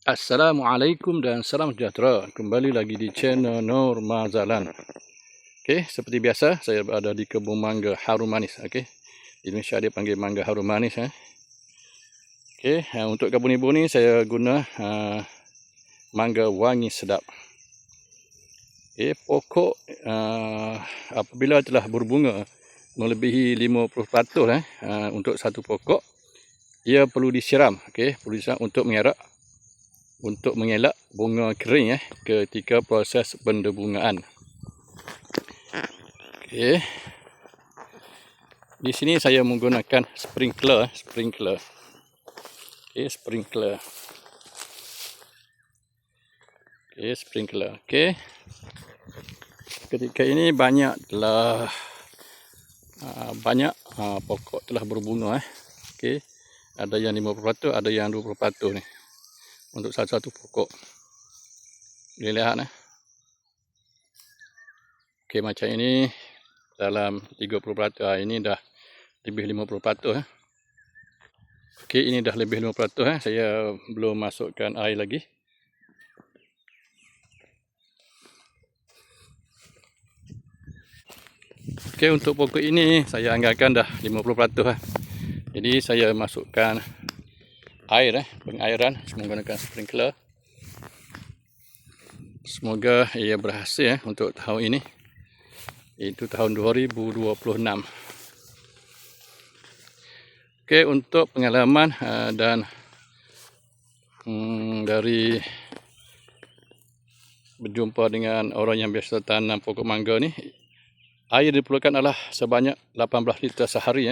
Assalamualaikum dan salam sejahtera. Kembali lagi di channel Nur Mazalan. Okey, seperti biasa saya berada di kebun mangga harum manis. Okey. Di Indonesia dia panggil mangga harum manis Okey, untuk kebun ibu ni saya guna mangga wangi sedap. Okey, pokok apabila telah berbunga melebihi 50% untuk satu pokok, ia perlu disiram. Okey, perlu disiram untuk mengelak bunga kering ketika proses pendebungaan. Okey. Di sini saya menggunakan sprinkler. Okey, sprinkler. Okey. Ketika ini banyak pokok telah berbunga Okey. Ada yang 50%, ada yang 20% ni. Untuk satu-satu pokok. Boleh lihat Okey, macam ini dalam 30%. Ini dah lebih 50%. Okey, ini dah lebih 50%. Saya belum masukkan air lagi. Okey, untuk pokok ini saya anggarkan dah 50%. Jadi saya masukkan air pengairan menggunakan sprinkler. Semoga ia berhasil untuk tahun ini, iaitu tahun 2026. Okey, untuk pengalaman dan dari berjumpa dengan orang yang biasa tanam pokok mangga ni, air diperlukan adalah sebanyak 18 liter sehari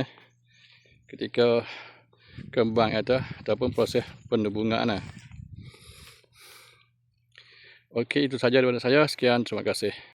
ketika kembang ataupun proses pendebungaan. Okey, itu saja daripada saya. Sekian, terima kasih.